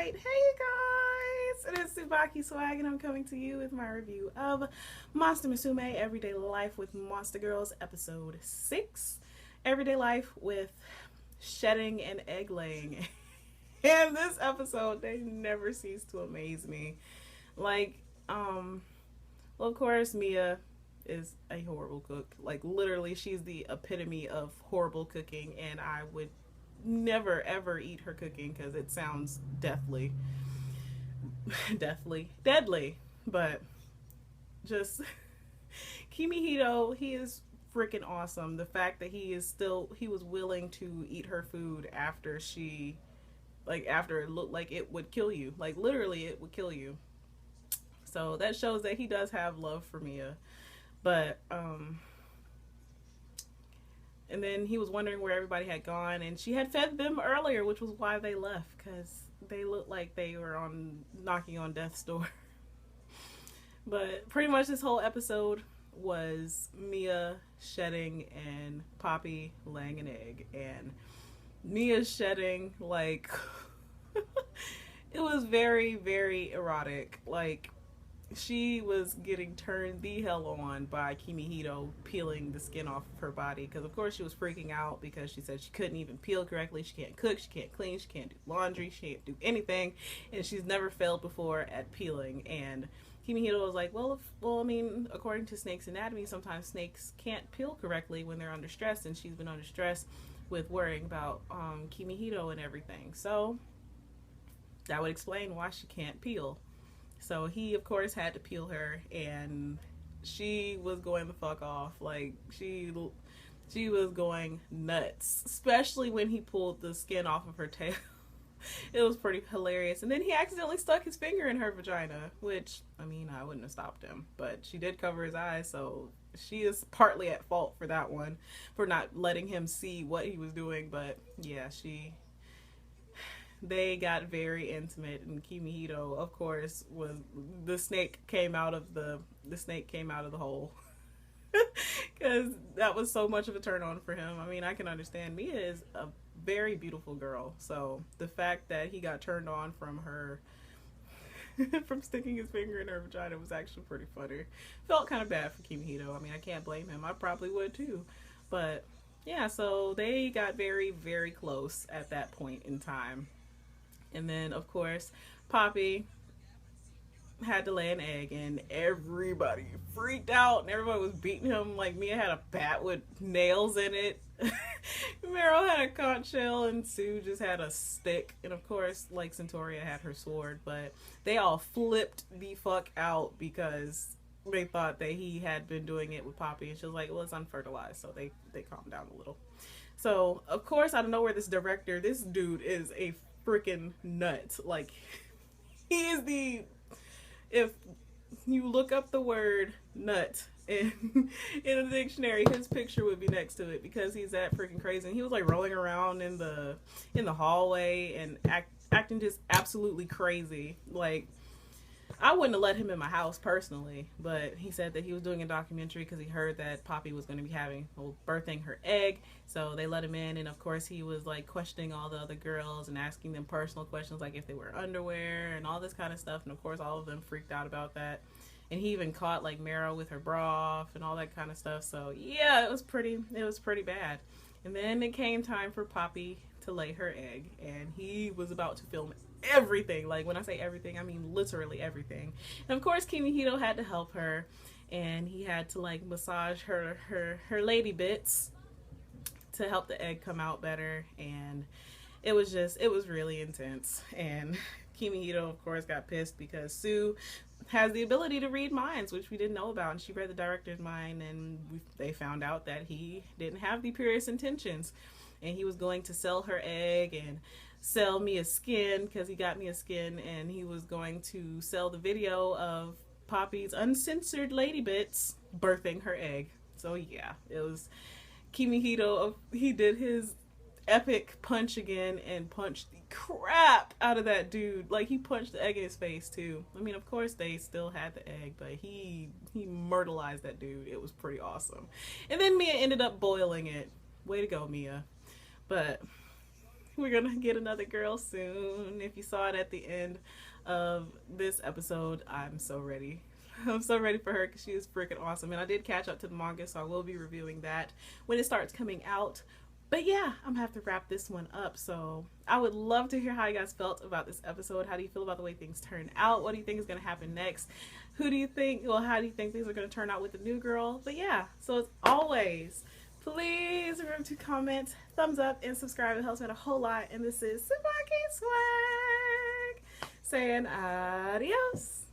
Hey you guys! It is TsubakiSwagg and I'm coming to you with my review of Monster Musume Everyday Life with Monster Girls Episode 6. Everyday Life with Shedding and Egg Laying. And this episode, they never cease to amaze me. Like, well, of course, Mia is a horrible cook. Like, literally, she's the epitome of horrible cooking, and I would never ever eat her cooking because it sounds deadly. But just Kimihito, he is freaking awesome. The fact that he was willing to eat her food after after it looked like it would kill you. Like, literally, it would kill you. So that shows that he does have love for Mia. But and then he was wondering where everybody had gone, and she had fed them earlier, which was why they left, because they looked like they were knocking on death's door. But pretty much this whole episode was Mia shedding and Poppy laying an egg, and Mia shedding, like, it was very, very erotic. Like, she was getting turned the hell on by Kimihito peeling the skin off of her body, because of course she was freaking out because she said she couldn't even peel correctly. She can't cook, she can't clean, she can't do laundry, she can't do anything, and she's never failed before at peeling. And Kimihito was like, well, I mean, according to Snake's anatomy, sometimes snakes can't peel correctly when they're under stress, and she's been under stress with worrying about Kimihito and everything. So that would explain why she can't peel. So he, of course, had to peel her, and she was going the fuck off. Like, she was going nuts, especially when he pulled the skin off of her tail. It was pretty hilarious. And then he accidentally stuck his finger in her vagina, which, I mean, I wouldn't have stopped him, but she did cover his eyes, so she is partly at fault for that one, for not letting him see what he was doing. But yeah, they got very intimate, and Kimihito, of course, was the snake came out of the hole. Because that was so much of a turn on for him. I mean, I can understand. Mia is a very beautiful girl, so the fact that he got turned on from her from sticking his finger in her vagina was actually pretty funny. Felt kind of bad for Kimihito. I mean, I can't blame him. I probably would too. But yeah, so they got very, very close at that point in time. And then, of course, Poppy had to lay an egg, and everybody freaked out, and everybody was beating him. Like, Mia had a bat with nails in it. Meryl had a conch shell, and Sue just had a stick. And of course, like, Centauria had her sword. But they all flipped the fuck out because they thought that he had been doing it with Poppy, and she was like, well, it's unfertilized. So they calmed down a little. So, of course, out of nowhere, this dude is a freaking nut. Like, he is if you look up the word nut in a dictionary, his picture would be next to it, because he's that freaking crazy. And he was like rolling around in the hallway and acting just absolutely crazy. Like, I wouldn't have let him in my house personally, but he said that he was doing a documentary because he heard that Poppy was going to be birthing her egg. So they let him in, and of course he was like questioning all the other girls and asking them personal questions, like if they wear underwear and all this kind of stuff. And of course all of them freaked out about that. And he even caught like Meryl with her bra off and all that kind of stuff. So yeah, it was pretty bad. And then it came time for Poppy to lay her egg, and he was about to film everything. Like, when I say everything, I mean literally everything. And of course Kimihito had to help her, and he had to like massage her lady bits to help the egg come out better. And it was really intense. And Kimihito, of course, got pissed because Sue has the ability to read minds, which we didn't know about, and she read the director's mind, and they found out that he didn't have the purest intentions, and he was going to sell her egg and sell me a skin, because he got me a skin, and he was going to sell the video of Poppy's uncensored lady bits birthing her egg. So yeah, it was Kimihito. He did his epic punch again and punched the crap out of that dude. Like, he punched the egg in his face too. I mean, of course they still had the egg, but he murderized that dude. It was pretty awesome. And then Mia ended up boiling it. Way to go, Mia. But We're gonna get another girl soon. If you saw it at the end of this episode, I'm so ready. I'm so ready for her because she is freaking awesome. And I did catch up to the manga, so I will be reviewing that when it starts coming out. But yeah, I'm gonna have to wrap this one up. So I would love to hear how you guys felt about this episode. How do you feel about the way things turn out? What do you think is gonna happen next? Who do you think, well, how do you think things are gonna turn out with the new girl? But yeah, so as always, please remember to comment, thumbs up, and subscribe. It helps me out a whole lot. And this is TsubakiSwagg saying adios.